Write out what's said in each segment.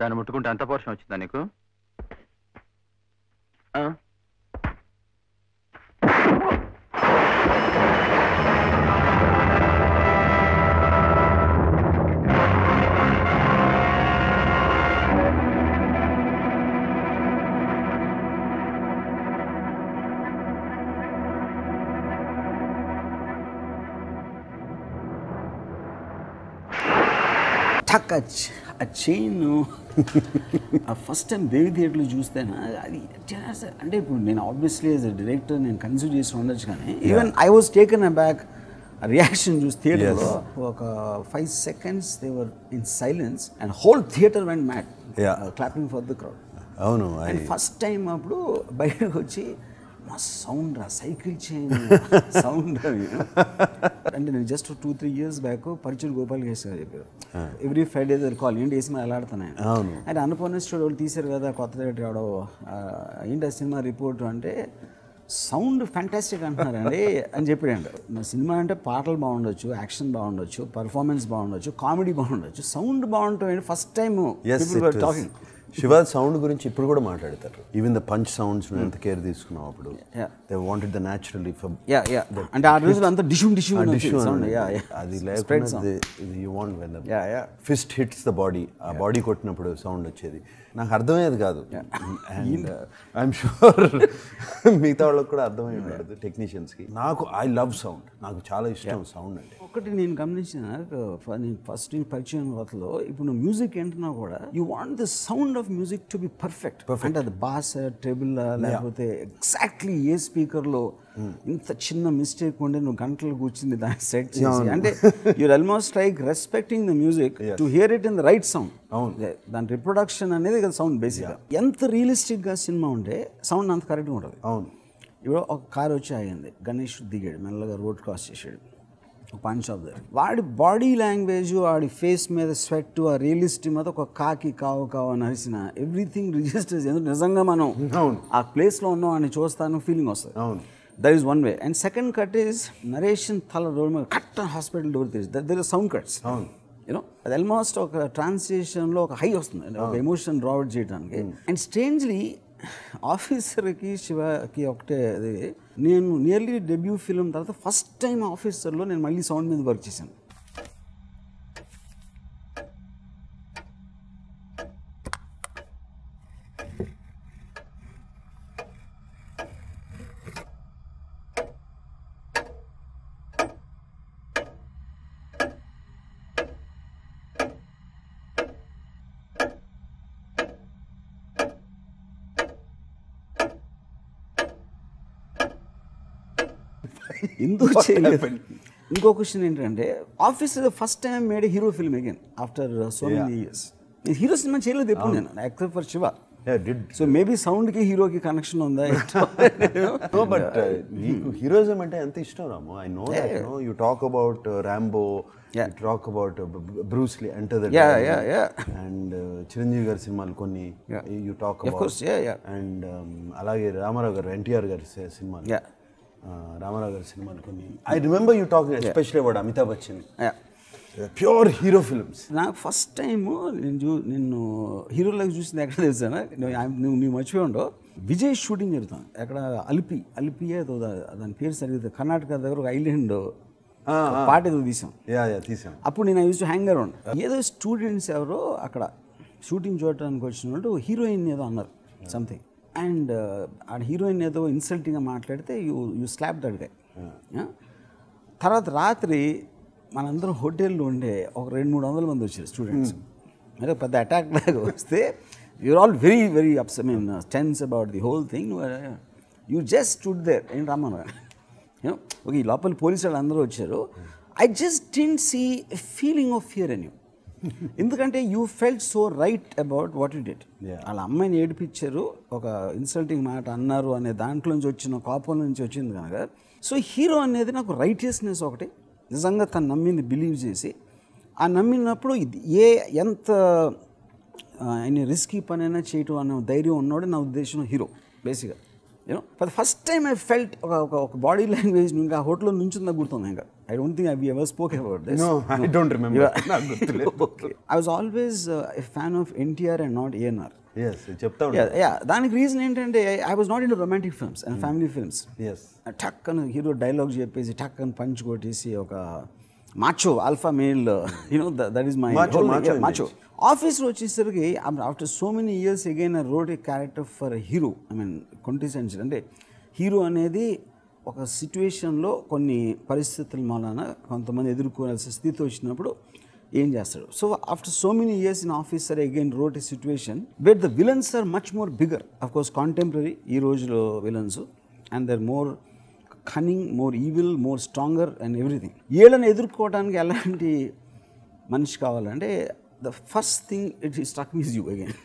దాన్ని ముట్టుకుంటే అంత పోర్షన్ వచ్చిందా నీకు? ఆ చైన్ ఫస్ట్ టైం దేవి థియేటర్లో చూస్తేనా అది అంటే ఇప్పుడు నేను ఆబ్వియస్లీ యాజ్ అ డైరెక్టర్ నేను కన్సిడర్ చేసి ఉండొచ్చు కానీ even I was taken a back reaction చూసి థియేటర్లో ఒక 5 seconds they were in silence and whole theatre went mad clapping for the crowd. అవును, అండ్ ఫస్ట్ టైం అప్పుడు బయటకు వచ్చి మా సౌండ్ రా సైకిల్ చైన్ సౌండ్ అంటే నేను జస్ట్ 2-3 years బ్యాక్ పరిచయం గోపాల్ గేస్ గారు చెప్పారు ఎవ్రీ Friday కాల్ ఏంటి వేసి ఎలా ఆడుతున్నాయి అంటే అనుపూర్ణ స్టూడియో వాళ్ళు తీశారు కదా కొత్త థియేటర్ ఆడో ఏంటి ఆ సినిమా రిపోర్ట్ అంటే సౌండ్ ఫ్యాంటాస్టిక్ అంటున్నారండి అని చెప్పాడు. మా సినిమా అంటే పాటలు బాగుండొచ్చు, యాక్షన్ బాగుండొచ్చు, పర్ఫార్మెన్స్ బాగుండొచ్చు, కామెడీ బాగుండొచ్చు, సౌండ్ బాగుంటుంది. First time talking Shiva sound గురించి ఇప్పుడు కూడా మాట్లాడతారు. ఈవెన్ ద పంచ్ సౌండ్స్ ఎంత కేర్ తీసుకున్నాం అప్పుడు. దే వాంటెడ్ ద న్యాచురల్లీ అంటే ఆ రోజులు అంతా డిష్యూమ్ సౌండ్ అది లేకపోతే you want when fist hits the body, ఆ బాడీ కొట్టినప్పుడు సౌండ్ వచ్చేది. నాకు అర్థమయ్యేది కాదు అండ్ ఐఎమ్ షూర్ మిగతా వాళ్ళకి కూడా అర్థమై ఉండదు టెక్నీషియన్స్కి. నాకు ఐ లవ్ సౌండ్, నాకు చాలా ఇష్టం సౌండ్ అంటే. ఒకటి నేను గమనించిన నేను ఫస్ట్ పరిచయం కొత్తలో ఇప్పుడు నువ్వు మ్యూజిక్ ఏంటున్నా కూడా you want the sound of music to be perfect. అంటే అది బాస్ ట్రెబుల్ లేకపోతే ఎగ్జాక్ట్లీ ఏ స్పీకర్లో ఇంత చిన్న మిస్టేక్ ఉండి నువ్వు గంటలు కూర్చుంది దాన్ని సెట్ చేసి అంటే you're almost like respecting the music to hear it in the right sound. దాని రిప్రొడక్షన్ అనేది కదా సౌండ్ బేసిక్గా. ఎంత రియలిస్టిక్గా సినిమా ఉంటే సౌండ్ అంత కరెక్ట్గా ఉంటుంది. అవును, ఇప్పుడు ఒక కార్ వచ్చి ఆగింది, గణేష్ దిగాడు, మెల్లగా రోడ్ క్రాస్ చేసాడు, ఒక పాన్ షాప్ దగ్గర. వాడి బాడీ లాంగ్వేజ్, వాడి ఫేస్ మీద స్వెట్, ఆ రియలిస్టిక్ మీద ఒక కాకి కావు కావు అని అరిసిన ఎవ్రీథింగ్ రిజిస్టర్స్. ఎందుకు నిజంగా మనం ఆ ప్లేస్లో ఉన్నాం అని చూస్తాను ఫీలింగ్ వస్తుంది. That is one way. And second cut is narration తల రోడ్ మీద కట్ హాస్పిటల్ డోర్ తీసి there is sound cuts. You know అది ఆల్మోస్ట్ ఒక ట్రాన్స్లేషన్లో ఒక హై వస్తుంది, ఒక ఎమోషన్ డ్రావుట్ చేయడానికి. అండ్ స్ట్రేంజ్లీ ఆఫీసర్కి శివకి ఒకటే అది, నేను నియర్లీ డెబ్యూ ఫిల్మ్ తర్వాత ఫస్ట్ టైం ఆఫీసర్లో నేను మళ్ళీ సౌండ్ మీద వర్క్ చేశాను. ఎందుకు చేయలేదు? ఇంకో క్వశ్చన్ ఏంటంటే officer first time made hero film again after so many years. Hero cinema చేయలేదు ఎప్పుడు నేను except for Siva. So maybe సౌండ్కి హీరోకి కనెక్షన్ ఉందా? బట్ నీకు హీరోయిజం అంటే ఎంత ఇష్టం Ramu. I know that you talk about Rambo, you talk about Bruce Lee, enter the and Chiranjeevi గారి సినిమాలు కొన్ని యు టాక్ అబౌట్, అండ్ అలాగే రామారావు గారు ఎన్టీఆర్ గారి సినిమాలు, రామారావు గారి సినిమాలు కొన్ని. I remember you talking especially about Amitabh Bachchan, pure hero films. నాకు ఫస్ట్ టైము నిన్ను హీరోలకు చూసింది ఎక్కడ తెలుసాను, నువ్వు మర్చిపోయి ఉండవు. విజయ్ షూటింగ్ జరుగుతాను ఎక్కడ అలిపియే దాని పేరు సరిగ్గా కర్ణాటక దగ్గర ఒక ఐలాండ్ పాట ఏదో తీసాం. అప్పుడు నేను యూజ్ టు హ్యాంగ్ అరౌండ్. ఏదో స్టూడెంట్స్ ఎవరో అక్కడ షూటింగ్ చూడటానికి వచ్చిన వాళ్ళు హీరోయిన్ ఏదో అన్నారు సంథింగ్, అండ్ ఆ హీరోయిన్ ఏదో ఇన్సల్టింగ్గా మాట్లాడితే యూ స్లాప్ దట్ గై. తర్వాత రాత్రి మనందరం హోటల్లో ఉండే ఒక 200-300 మంది వచ్చారు స్టూడెంట్స్. అంటే పెద్ద అటాక్ లాగా వస్తే you're all very very upset I mean tense about the whole thing. You just stood there. ఏం రమ్మను ఓకే, ఈ లోపల పోలీసు వాళ్ళు అందరూ వచ్చారు. I just didn't see a feeling of fear in you. ఎందుకంటే you felt so right about what you did. వాళ్ళ అమ్మాయిని ఏడిపించారు, ఒక ఇన్సల్టింగ్ మాట అన్నారు అనే దాంట్లోంచి వచ్చిన కోపం నుంచి వచ్చింది కనుక. సో హీరో అనేది నాకు రైటియస్నెస్ ఒకటి, నిజంగా తను నమ్మింది బిలీవ్ చేసి, ఆ నమ్మినప్పుడు ఎంత ఆయన రిస్కీ పని అయినా చేయటం అనే ధైర్యం ఉన్నాడు నా ఉద్దేశంలో హీరో బేసిక్గా. You know for the first time I felt ఒక బాడీ లాంగ్వేజ్ ఇంకా హోటల్లో నుంచి గుర్తుంది ఇంకా I don't think we ever spoke about this. No, I don't remember. నాకు గుర్తులేదు. Okay. I was always a fan of NTR and not ANR. Yes, చెప్తా Yeah. దానికి రీజన్ ఏంటంటే I was not into romantic films and family films. Yes. టక్ అని hero dialogue చెప్పేసి టక్ అని పంచ్ కొట్టేసి ఒక macho alpha male that is my macho. ఆఫీస్లో వచ్చేసరికి after so many years again I wrote a character for hero. I mean quintessential అంటే హీరో అనేది ఒక సిచ్యువేషన్లో కొన్ని పరిస్థితుల మూలన కొంతమంది ఎదుర్కోవాల్సిన స్థితి వచ్చినప్పుడు ఏం చేస్తాడు. So after so many years in officer again wrote a situation where the villains are much more bigger, of course contemporary ఈ రోజులో villains, and they're more cunning, more evil, more stronger and everything. వీళ్ళని ఎదుర్కోవడానికి ఎలాంటి మనిషి కావాలంటే the first thing it struck me you again.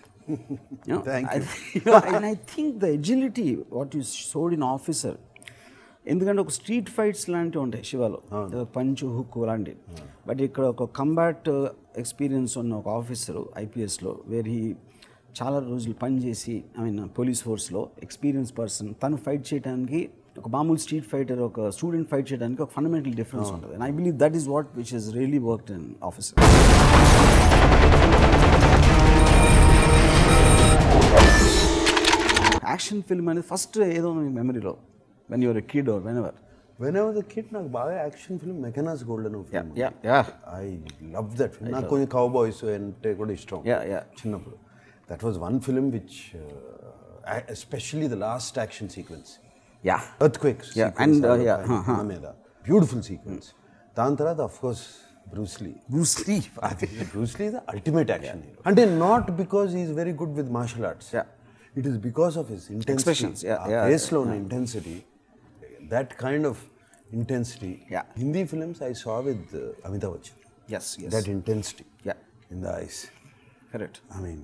And I think the agility what you showed in Officer, ఎందుకంటే ఒక street fights లాంటివి ఉంటాయి శివాలో, punch hook లాంటివి. బట్ ఇక్కడ ఒక కంబాట్ ఎక్స్పీరియన్స్ ఉన్న ఒక ఆఫీసరు ఐపీఎస్లో వేర్ హీ చాలా రోజులు పనిచేసి ఐ మీన్ పోలీస్ ఫోర్స్లో ఎక్స్పీరియన్స్ పర్సన్, తను ఫైట్ చేయడానికి ఒక మామూలు స్ట్రీట్ ఫైటర్ ఒక స్టూడెంట్ ఫైట్ చేయడానికి ఒక ఫండమెంటల్ డిఫరెన్స్ ఉంటుంది. And I believe that is what which he's really worked in officer. Action film అనేది ఫస్ట్ ఏదో మీ మెమరీలో when you're a kid or when I was a kid నాకు బాగా action film Mackenna's golden film. I love that film. నాకు కొంచెం cowboys అంటే కూడా ఇష్టం చిన్నప్పుడు. That was one film which especially the last action sequence, earthquakes మీద beautiful sequence. దాని తర్వాత of course Bruce Lee the ultimate action hero. అంటే not because he is very good with martial arts, it is because of his intensity, face lo na intensity, that kind of intensity. Hindi films I saw with Amitabh Bachchan. Yes. That intensity in the eyes. Correct. I mean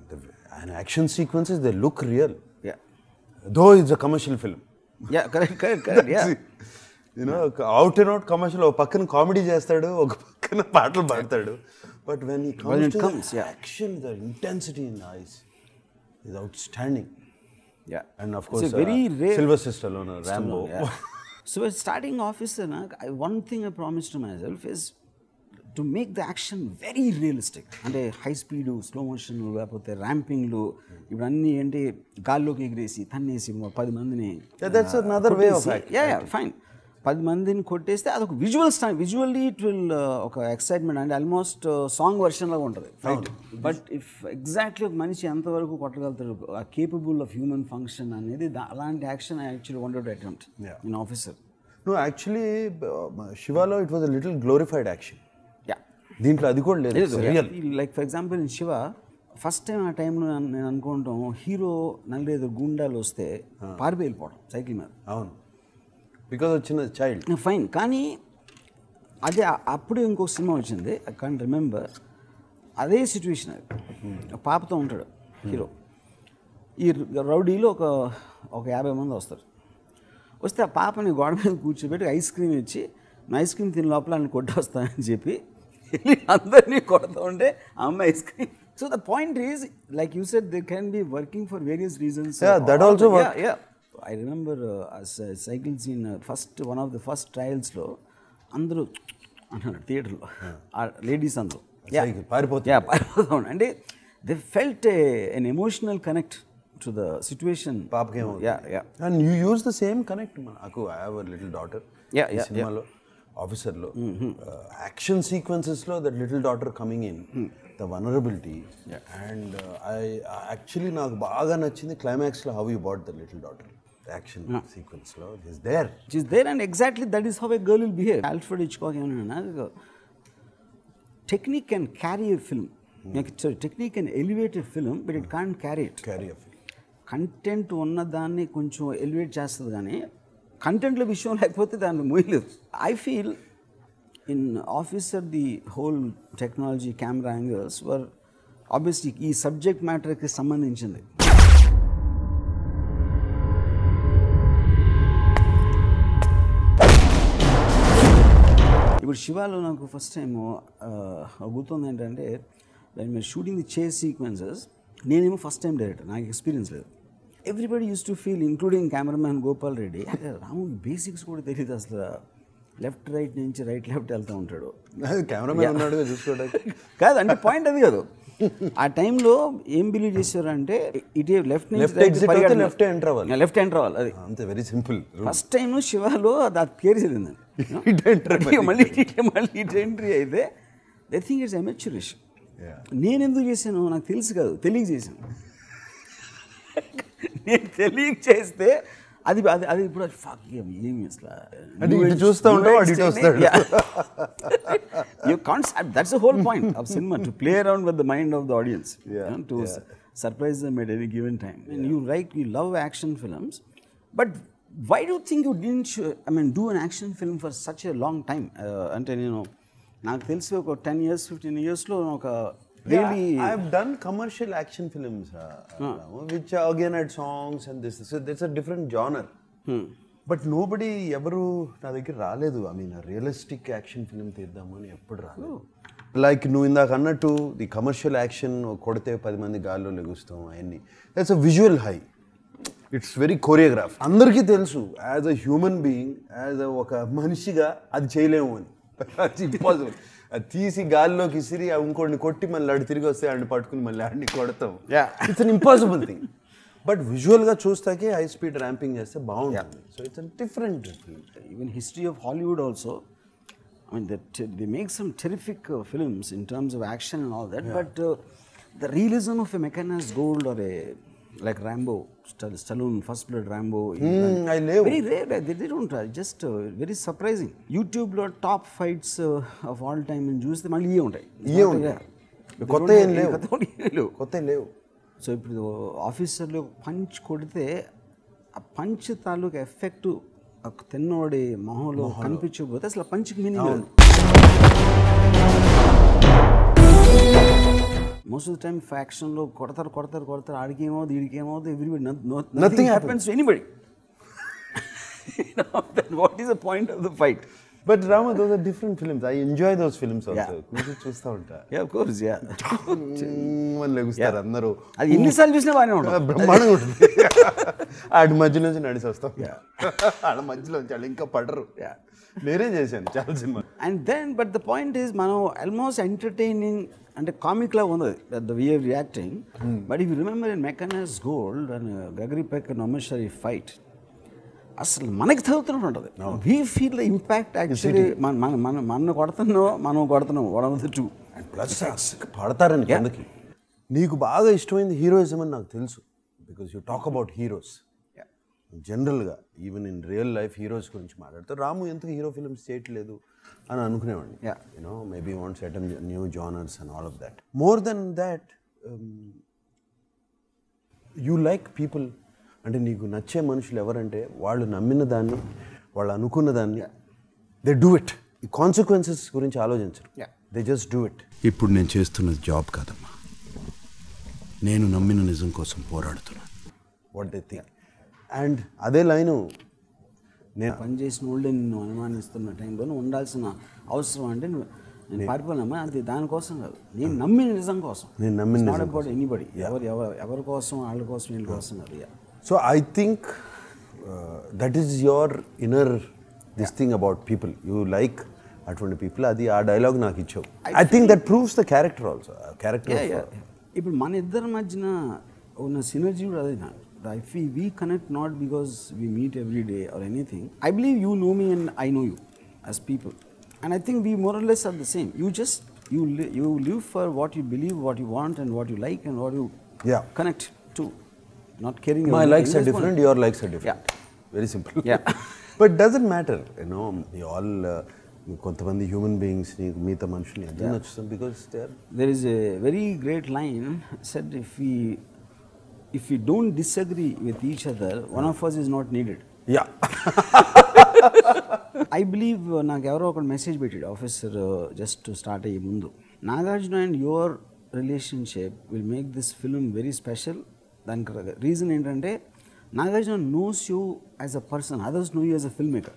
and action sequences, they look real. Though it's a commercial film. Correct. You know, out and out commercial, ఒక పక్కన comedy చేస్తాడు, ఒక పక్కన పాటలు పాడతాడు. But when he comes to action, the intensity in the eyes is outstanding. And of course very rare Sylvester Stallone, Rambo. So starting Officer, one thing I promised to myself is to make the action very realistic. అంటే high speed, slow motion, లేకపోతే ర్యాంపింగ్లు ఇవన్నీ ఏంటి గాల్లోకి ఎగిరేసి తన్నేసి 10 మందిని, that's another way of acting. Fine. 10 మందిని కొట్టేస్తే అదొక visually it will ఒక ఎక్సైట్మెంట్ అంటే ఆల్మోస్ట్ సాంగ్ వర్షన్ లాగా ఉంటుంది ఫైట్. బట్ ఇఫ్ ఎగ్జాక్ట్లీ ఒక మనిషి ఎంతవరకు కొట్టగలుగుతాడు, ఆ కేపబుల్ ఆఫ్ హ్యూమన్ ఫంక్షన్ అనేది అలాంటి action I actually wanted to attempt in officer. No, actually Shivalo it was a little glorified action. దీంట్లో అది కూడా లేదు. Like for example in Shiva first time ఆ టైంలో నేను అనుకుంటాం హీరో 4-5 గుండాలు వస్తే పారిపోయి వెళ్ళిపోవడం సైకిల్ మీద. అవును, బికాజ్ వచ్చిన చైల్డ్ ఫైన్. కానీ అదే అప్పుడే ఇంకొక సినిమా వచ్చింది, ఐ కాంట్ రిమెంబర్, అదే సిచ్యువేషన్. అది పాపతో ఉంటాడు హీరో. ఈ రౌడీలో ఒక 50 మంది వస్తారు. వస్తే ఆ పాపని గోడ మీద కూర్చోబెట్టి ఐస్ క్రీమ్ ఇచ్చి ఐస్ క్రీమ్ తిని లోపల అని కొట్టొస్తానని చెప్పి అందరినీ కొడుతూ ఉంటే ఆ అమ్మాయి ice cream. So the point is like you said they can be working for various reasons. That also I remember cycle scene one of the first ట్రయల్స్లో అందరూ అంటున్నారు థియేటర్లో, లేడీస్ అందరూ పారిపోతాం అంటే they felt an emotional connect to the situation. Paapkemo. And you use the same connect. Aku, I have a little daughter. Cinema lo, Officer lo, action sequences lo, that little daughter coming in, the vulnerability. And I actually naaku baaga nachindi climax lo how you brought the little daughter. The action sequence lo, she's there and exactly that is how a girl will behave. Alfred Hitchcock emanna technique can carry a film. Technique can elevate a film, but it can't carry a film. Content ఉన్నదాన్ని కొంచెం elevate చేస్తుంది కానీ కంటెంట్లో విషయం లేకపోతే దాన్ని మూయలేదు. I feel in officer the whole technology camera angles were obviously ఈ సబ్జెక్ట్ మ్యాటర్కి సంబంధించింది. ఇప్పుడు శివాలో నాకు ఫస్ట్ టైం గుర్తుంది ఏంటంటే వెన్ మీరు షూటింగ్ ది చేస్ సీక్వెన్సెస్, నేనేమో ఫస్ట్ టైం డైరెక్టర్, నాకు ఎక్స్పీరియన్స్ లేదు. Everybody use to feel including cameraman Gopal Reddy, Ramu basics కూడా తెలియదు అసలు, లెఫ్ట్ రైట్ నుంచి రైట్ లెఫ్ట్ వెళ్తూ ఉంటాడు. కెమెరామెన్ ఉన్నాడు చూసుకోవడానికి. కాదు అంటే పాయింట్ అది కాదు. ఆ టైంలో ఏం బిలీవ్ చేశారంటే ఇటే లెఫ్ట్ నుంచి లెఫ్ట్ ఎంటర్ అవ్వాలి, లెఫ్ట్ ఎంటర్ అవ్వాలి. అది అంతే, వెరీ సింపుల్. ఫస్ట్ టైం శివాలో అది పేరు చదివింది. మళ్ళీ ఇటు ఎంట్రీ అయితే దే థింక్ ఇట్స్ అమెచ్యూరిష్. నేను ఎందుకు చేశాను నాకు తెలుసు కాదు, తెలియక చేశాను. నేను తెలియక చేస్తే అది అది అది ఇప్పుడు ఏమి అసలు చూస్తూ ఉంటావు, you can't. That's the whole point of cinema, to play around with the mind of the audience, to surprise them at any given time. And you love action films, but why do you think you didn't do an action film for such a long time? Ante nenu నాకు తెలిసి ఒక 10 years 15 years లో ఒక really I have done commercial action films which again had songs and this, so it's a different genre. But nobody ఎవరు నా దగ్గర రాలేదు. I mean a realistic action film తీద్దామని ఎప్పుడు రాలేదు. లైక్ నువ్వు ఇందాక అన్నట్టు ది కమర్షియల్ యాక్షన్ కొడితే 10 మంది గాల్లో లెగుస్తాం అవన్నీ, that's a visual high, it's very choreograph. అందరికీ తెలుసు as a human being, as ఒక మనిషిగా అది చేయలేము అని. అది ఇంపాసిబుల్. అది తీసి గాల్లోకి ఇసిరి ఇంకోటిని కొట్టి మళ్ళీ అడి తిరిగి వస్తే ఆడిని పట్టుకుని మళ్ళీ ఆడిని కొడతాం. It's an impossible thing. But విజువల్గా చూస్తాకే హై స్పీడ్ ర్యాంపింగ్ చేస్తే బాగుంటుంది. So it's a different film. Even history of Hollywood also, I mean, they make some terrific films in terms of action and all that, but the realism of a mechanized gold or a like Rambo, Stallone, First Blood Rambo, I live. very rare. They don't just very surprising. YouTube lo top fights of all time and choose them all untai. కొత్త ఏం లేవు. So ఇప్పుడు ఆఫీసర్లో punch కొడితే ఆ punch తాలూకు effect తిన్నోడి మొహంలో కనిపించకపోతే అసలు పంచ్కి మీనింగ్ లేదు. మోస్ట్ ఆఫ్ ద టైమ్ ఫ్యాక్షన్లో కొడతారు ఆడికేమవుతుంది వీడికేమవుతుంది, everybody nothing happens to anybody. What is the point of the fight? But Rama, those are different films. I enjoy those films also. చూస్తూ ఉంటా. Yeah, of course, yeah. వాళ్ళు లెగుస్తారు అందరూ. అది ఎన్నిసార్లు చూసినా బాగానే ఉంటుంది, బ్రహ్మాండంగా ఉంటుంది. ఆడి మధ్య నుంచి నడిచి వస్తాం, ఆడ మధ్యలో వాళ్ళు ఇంకా పడరు. నేనే చేశాను చాలా సినిమా. And then but the point is మనం ఆల్మోస్ట్ ఎంటర్టైనింగ్ అంటే కామిక్ లా ఉంది the way of reacting. But if you remember in mechanized gold and గగరి పెక్ నమేశ్వరి ఫైట్ అసలు మనకి తగ్గుతున్నట్టు ఉంటుంది. We feel the impact actually. మనం కొడుతున్నాం one of the two. Plus పడతారని కిందకి. నీకు బాగా ఇష్టమైంది హీరోయిజం అని నాకు తెలుసు, because you talk about heroes జనరల్గా. Even in real life heroes గురించి మాట్లాడుతారు. రాము ఎందుకు హీరో ఫిల్మ్స్ చేయట్లేదు అని అనుకునేవాడిని. You know maybe want set new genres and all of that. More than that you like people. అంటే నీకు నచ్చే మనుషులు ఎవరంటే వాళ్ళు నమ్మిన దాన్ని, వాళ్ళు అనుకున్న దాన్ని దే డూ ఇట్. ఈ కాన్సిక్వెన్సెస్ గురించి ఆలోచించరు, దే జస్ట్ డూ ఇట్. ఇప్పుడు నేను చేస్తున్నది జాబ్ కాదమ్మా, నేను నమ్మిన నిజం కోసం పోరాడుతున్నాను. What they think. అండ్ అదే లైను నేను పనిచేసిన వాళ్ళే నిన్ను అనుమానిస్తున్న టైంలో ఉండాల్సిన అవసరం అంటే నేను పారిపోయినామా అది దానికోసం కాదు, నేను నమ్మిన నిజం కోసం. నేను నమ్మిన అబౌట్ ఎనీబడి, ఎవరి కోసం వాళ్ళ కోసం వీళ్ళ కోసం కాదు. So I think that is your inner this thing about people. You like అటువంటి people. అది ఆ డైలాగ్ నాకు ఇచ్చావు. I think that proves the character also. Character. ఇప్పుడు మన ఇద్దరి మధ్యన ఉన్న సినర్జీ కూడా అదే. If we connect not because we meet every day or anything, I believe you know me and I know you as people, and I think we more or less are the same. You live for what you believe, what you want and what you like and what you connect to. Not caring. My likes are different, your likes are different. Very simple. But doesn't matter, you know, we all కొంతమంది human beings మిగతా మనుషులు ఎందుకు నచ్చుతాం, because there is a very great line said, if we don't disagree with each other, one of us is not needed. I believe నాకు ఎవరో ఒక message పెట్టాడు officer just to start అయ్యే ముందు, Nagarjuna and your relationship will make this film very special. దానికి reason ఏంటంటే Nagarjuna knows you as a person, others know you as a filmmaker.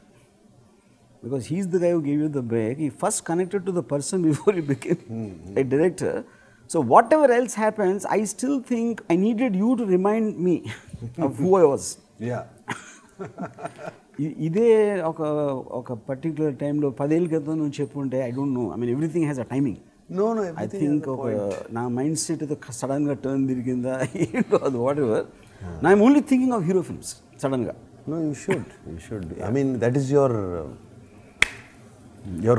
Because he's the guy who gave you the break. He first connected to the person before he became a director. So whatever else happens, I still think I needed you to remind me of who I was. ఇదే ఒక particular టైంలో 10 ఏళ్ళ క్రితం నువ్వు చెప్పుంటే I don't know, I mean everything has a timing. I think నా mind set ఏదో సడన్గా టర్న్ తిరిగిందా ఏంటో అది వాట్ ఎవర్. నా I'm only thinking of hero films సడన్గా. No, you should. I mean, that is your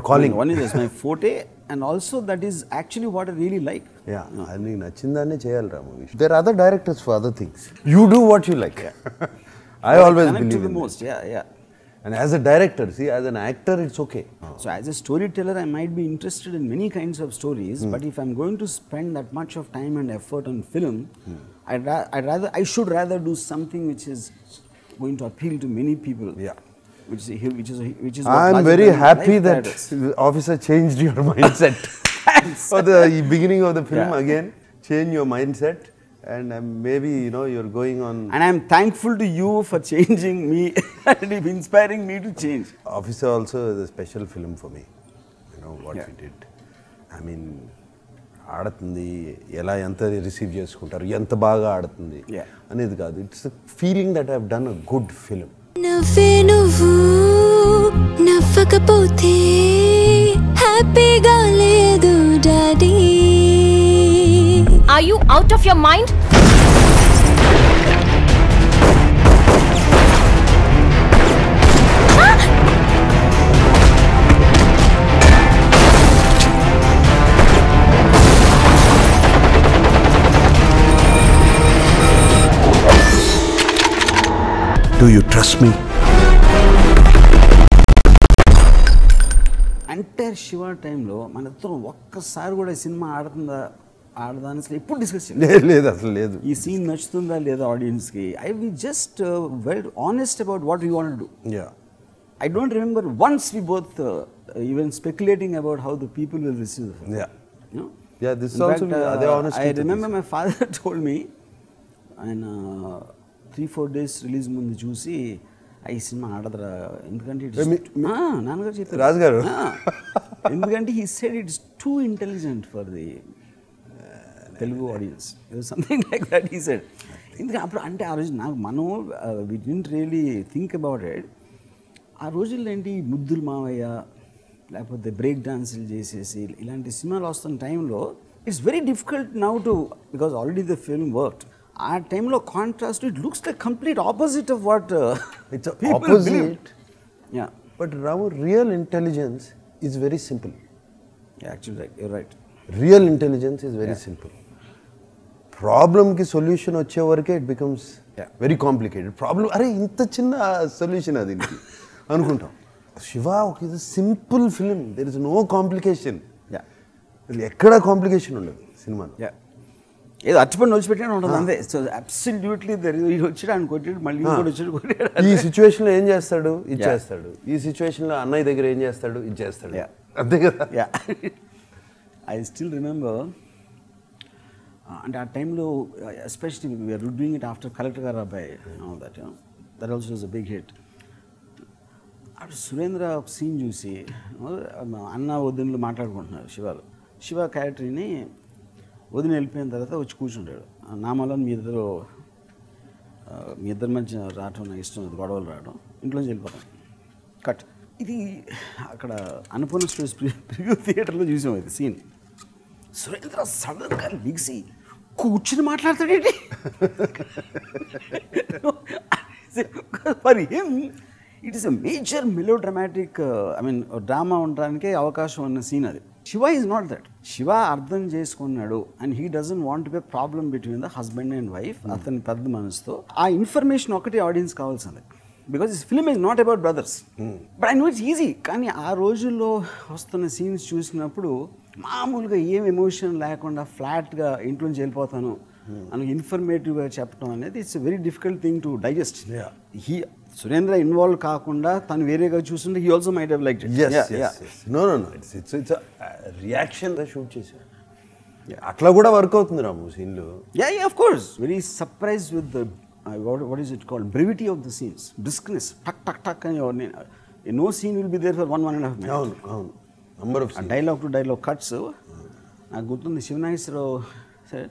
calling. One is my forte, and also that is actually what I really like. Yeah, ani nachindanne cheyali ra movie. There are other directors for other things. You do what you like. I always believe in most. Yeah. And as a director, see, as an actor, it's okay. So as a storyteller, I might be interested in many kinds of stories, but if I'm going to spend that much of time and effort on film, I should rather do something which is going to appeal to many people. Yeah. Which is I'm very happy that the officer changed your mindset. For the beginning of the film again, change your mindset, and maybe you're going on. And I'm thankful to you for changing me and inspiring me to change. Officer also is a special film for me. You know what we did. I mean, ఆడుతుంది ఎలా ఎంత receive చేసుకుంటారు, ఎంత బాగా ఆడుతుంది అనేది కాదు. It's feeling that I have done a good film. నవ్వే నువ్వు నవ్వకపోతే హ్యాపీగా లేదు daddy. Are you out of your mind? Do you trust me? Entire Shiva టైంలో మన ఇద్దరం ఒక్కసారి కూడా సినిమా ఆడదా అని అసలు ఎప్పుడు డిస్కస్ లేదు, అసలు లేదు. ఈ సీన్ నచ్చుతుందా లేదా ఆడియన్స్కి. We just very honest about what we want to do. I don't remember once we both even speculating about how the people will receive the film. Yeah, this is also the honesty. I remember my father told me, and 3-4 days release ముందు చూసి ఈ cinema ఆడదురా ఎందుకంటే నాన్నగారు చెప్పారు, రాజు గారు, ఎందుకంటే he said it's too intelligent for the Telugu audience. It was something like that he said. ఎందుకంటే అప్పుడు అంటే ఆ రోజు నాకు we didn't really think about it. ఆ రోజుల్లో ఏంటి ముద్దులు మావయ్య లేకపోతే బ్రేక్ డాన్సులు చేసేసి ఇలాంటి సినిమాలు వస్తున్న టైంలో it's very difficult now to because already the film worked. ఆ టైంలో contrast it looks like complete opposite of what it's opposite. But Ramu, real intelligence is very simple. Actually your right. Real intelligence is very simple. ప్రాబ్లమ్కి solution వచ్చే వరకే it becomes very complicated. Problem అరే ఇంత చిన్న solution అది అనుకుంటాం. శివ ఒక simple film, there is no complication. ఎక్కడ కాంప్లికేషన్ ఉండదు సినిమాలో. ఏదో అచ్చిపడి నొలిచిపెట్టిన ఉంటుంది అంతే. సో అబ్సల్యూట్లీ వచ్చాడు ఆయన కొట్టాడు, మళ్ళీ ఇంకోటి వచ్చాడు కొట్టాడు. ఈ సిచ్యువేషన్లో ఏం చేస్తాడు, ఇది చేస్తాడు. ఈ సిచ్యువేషన్లో అన్నయ్య దగ్గర ఏం చేస్తాడు, ఇది చేస్తాడు. అంతే కదా. ఐ స్టిల్ రిమెంబర్ అంటే ఆ టైంలో especially we're doing it after collector గారు అబ్బాయి that also was a big hit. అప్పుడు సురేంద్ర ఒక సీన్ చూసి అన్న వదినలు మాట్లాడుకుంటున్నారు శివాలు. శివ క్యారెక్టర్ని వదిన వెళ్ళిపోయిన తర్వాత వచ్చి కూర్చుంటాడు. నామాలో మీ ఇద్దరి మధ్య రావటం నాకు ఇష్టం, అది గొడవలు రావడం, ఇంట్లోంచి వెళ్ళిపోతాం. కట్. ఇది అక్కడ అన్నపూర్ణ స్టూడియోస్ ప్రివ్యూ థియేటర్లో చూసాం ఇది సీన్. సురేంద్ర సడన్గా లిగిసి కూర్చుని మాట్లాడతాడేంటి. For him it is a major melodramatic, I mean drama ఉండడానికి అవకాశం ఉన్న సీన్ అది. Shiva is not that. Shiva అర్థం చేసుకున్నాడు and he doesn't want to be problem between the husband and wife. అతని పెద్ద మనసుతో ఆ ఇన్ఫర్మేషన్ ఒకటి ఆడియన్స్ కావాల్సింది. Because this film is not about brothers. But I know it's easy. కానీ ఆ రోజుల్లో వస్తున్న సీన్స్ చూసినప్పుడు మామూలుగా ఏం ఎమోషన్ లేకుండా ఫ్లాట్గా ఇంట్లోంచి వెళ్ళిపోతాను అని ఇన్ఫర్మేటివ్గా చెప్పడం అనేది it's very difficult thing to digest. Surendra involve కాకుండా తను వేరేగా చూస్తుంటే he also might have liked it. No it's reaction shoot చేశారు. అట్లా కూడా వర్క్ అవుతుంది రాము సీన్లు. Of course. Very surprise with the what is it called, brevity of the scenes, briskness, tuck and no scene will be there for 1.5 minutes. అవును number of dialogue to dialogue cuts. నాకు గుర్తుంది శివనాగేశ్వరరావు సరే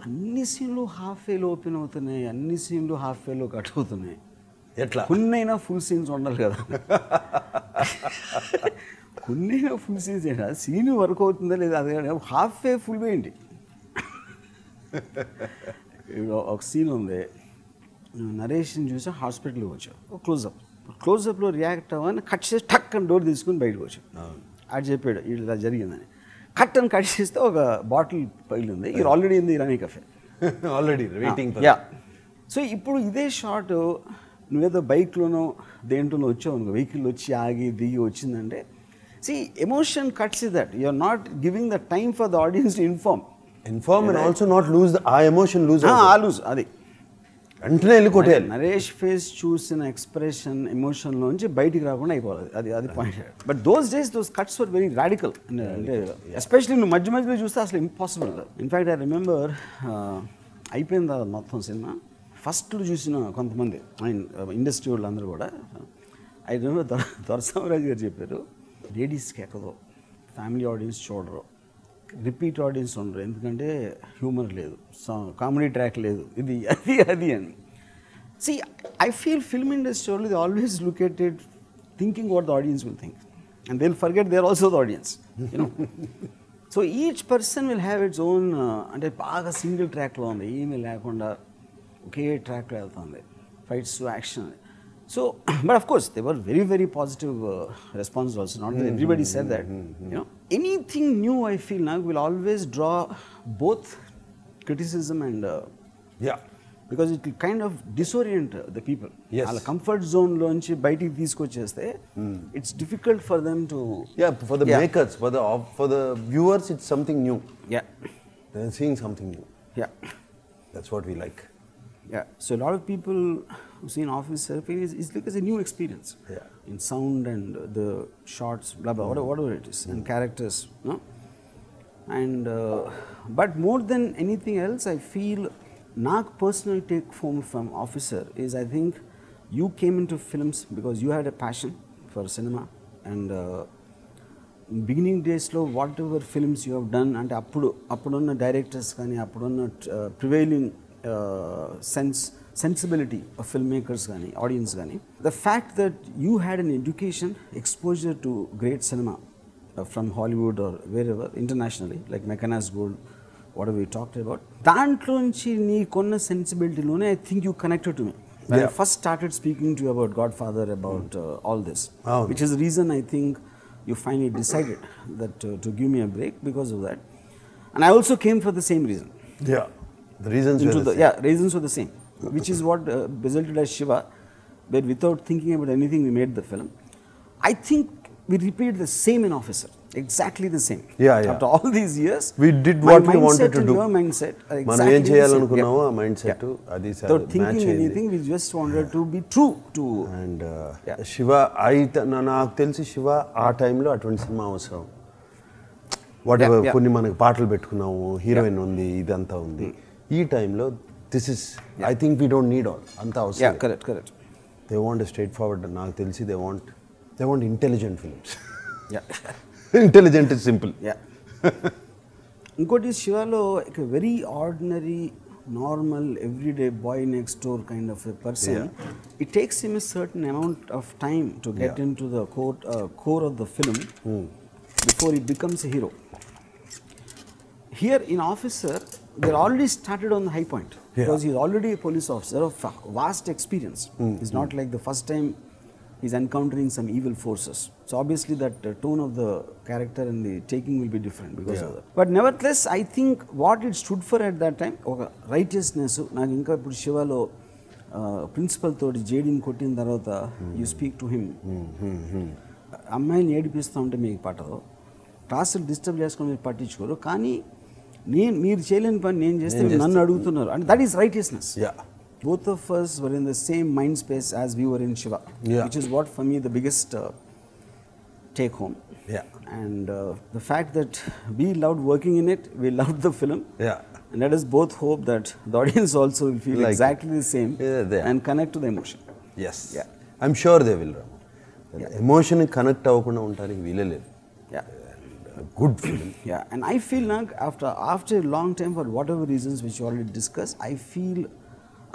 అన్ని సీన్లు half వేలో open అవుతున్నాయి, అన్ని సీన్లు హాఫ్ వేలో కట్ అవుతున్నాయి. ఎట్లా కొన్నైనా ఫుల్ సీన్స్ ఉండాలి కదా. కొన్నైనా ఫుల్ సీన్స్ ఏంటి, సీన్ వర్క్ అవుతుందా లేదా అది హాఫ్ వే ఫుల్ వే ఏంటి. ఒక సీన్ ఉంది, నరేష్ని చూసి హాస్పిటల్కి వచ్చావు, క్లోజప్లో రియాక్ట్ అవ్వని కట్ చేసి టక్ అని డోర్ తీసుకుని బయటకు వచ్చావు. ఆడు చెప్పాడు ఇలా జరిగిందని. కట్ అని కట్ చేస్తే ఒక బాటిల్ పగిలింది, ఇది ఆల్రెడీ ఉంది Irani కఫే, already waiting. Yeah. So ఇప్పుడు ఇదే షాట్ నువ్వేదో బైక్లోనో దేంట్లోనో వచ్చావు అనుకో, వెహికల్ వచ్చి ఆగి దిగి వచ్చిందంటే see emotion cuts is that you are not giving the time for the audience to inform and also not lose ఆ ఎమోషన్ లూజ్ అది వెంటనే వెళ్ళి కొట్టేయాలి. నరేష్ ఫేస్ చూసిన ఎక్స్ప్రెషన్ ఎమోషన్లోంచి బయటికి రాకుండా అయిపోవాలి, అది point. But those days those cuts were very radical, అంటే ఎస్పెషలీ నువ్వు మధ్య మధ్యలో చూస్తే అసలు ఇంపాసిబుల్. ఇన్ఫ్యాక్ట్ ఐ రిమెంబర్ అయిపోయిన తర్వాత మొత్తం సినిమా ఫస్ట్లో చూసిన కొంతమంది ఇండస్ట్రీ వాళ్ళు అందరూ కూడా, ఐ రిమెంబర్ దొరసామరాజు గారు చెప్పారు, లేడీస్కి ఎక్కదో, ఫ్యామిలీ ఆడియన్స్ చూడరు, రిపీట్ ఆడియన్స్ ఉండరు, ఎందుకంటే హ్యూమర్ లేదు, కామెడీ ట్రాక్ లేదు, ఇది అది అని. See I feel film industry వాళ్ళు they always look at it thinking what the audience will think and they will forget they are also the audience, you know. So each person will have its own, అంటే బాగా single ట్రాక్లో ఉంది, ఏమీ లేకుండా ఒకే ట్రాక్లో వెళ్తుంది, fights action. So, but of course, they were very, very positive responses also. Not that everybody said that. You know, anything new, I feel now will always draw both criticism and because it will kind of disorient the people. Yes. Ala comfort zone lonchi baytiki teeskocheste, it's difficult for them to. Yeah, for the makers, for the viewers, it's something new. Yeah, they're seeing something new. Yeah, that's what we like. Yeah, so a lot of people who see an officer feel it's like it's a new experience. Yeah. In sound and the shots, blah blah, whatever it is, and characters, no. And but more than anything else, I feel Nag personal take home from Officer is, I think you came into films because you had a passion for cinema, and beginning days lo whatever films you have done, and appuduన్న directors కానీ appuduన్న prevailing sensibility of filmmakers gani, audience gani, the fact that you had an education exposure to great cinema from Hollywood or wherever internationally, like Meccanas Gold, whatever we talked about, dantloonchi nee konna sensibility lone I think you connected to me when I first started speaking to you about Godfather, about all this, which is the reason I think you finally decided that to give me a break because of that. And I also came for the same reason. Yeah. The reasons were the same. Yeah, reasons were the same, which is what resulted as Shiva, where without thinking about anything we made the film. I think we repeated the same in Officer, exactly the same. Yeah. After all these years, we did what we wanted to do. Your mindset are మనం exactly ఏం చేయాలనుకున్నామో ఆ mind set అది without thinking anything, we just wanted to be true to. And Shiva నాకు తెలిసి శివ ఆ టైంలో అటువంటి cinema అవసరం. వాట్ ఎవర్ కొన్ని మనకి పాటలు పెట్టుకున్నాము, హీరోయిన్ ఉంది, ఇదంతా ఉంది. ఈ టైంలో this is I think we don't need all అంత అవసరం. Correct. They want straightforward. నాకు తెలిసి they want intelligent films. Intelligent is simple. ఇంకోటి శివలో ఒక very ordinary normal everyday boy next door kind of a person. It takes him a certain amount of time to get into the core of the film before he becomes a hero. Here in Officer, they're already started on the high point because he's already a police officer of vast experience. It's not like the first time he's encountering some evil forces. So obviously that tone of the character and the taking will be different because of that. But nevertheless, I think what it stood for at that time, righteousness. నాకు ఇంకా ఇప్పుడు శివలో principal తోటి జేడీని కొట్టిన తర్వాత you speak to him, అమ్మాయిని ఏడిపిస్తూ ఉంటే మీకు పట్టదు, క్లాసులు డిస్టర్బ్ చేసుకొని మీరు పట్టించుకోరు, కానీ మీరు చేయలేని పని నేను చేస్తే నన్ను అడుగుతున్నారు, అంటే that is righteousness. Both of us were in the same mind space as we were in Shiva, which is what for me the biggest take home. And the fact that we loved working in it, we loved the film, and let us both hope that the audience also will feel like exactly the same and connect to the emotion. Yes, I'm sure they will. Emotion connect avukunda untariki veelaledu. Good film. And I feel like after a long time, for whatever reasons which you already discussed, I feel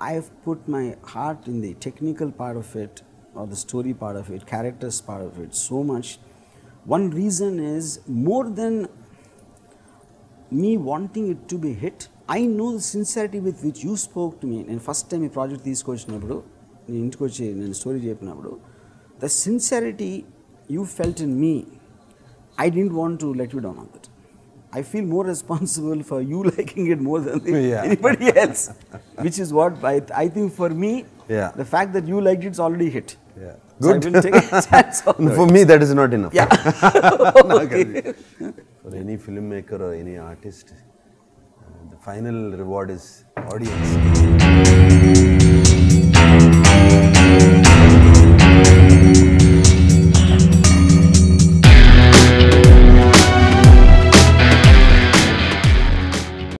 I've put my heart in the technical part of it, or the story part of it, characters part of it, so much. One reason is, more than me wanting it to be hit, I know the sincerity with which you spoke to me. And first time ఈ project తీసుకొచ్చినప్పుడు, నేను ఇంటికి వచ్చి నేను story చెప్పినప్పుడు, the sincerity you felt in me, I didn't want to let you down on that. I feel more responsible for you liking it more than anybody else, which is what I think for me, the fact that you liked it's already hit. Yeah. So I will take a chance on that. For me, that is not enough. Yeah. Okay. For any filmmaker or any artist, the final reward is audience.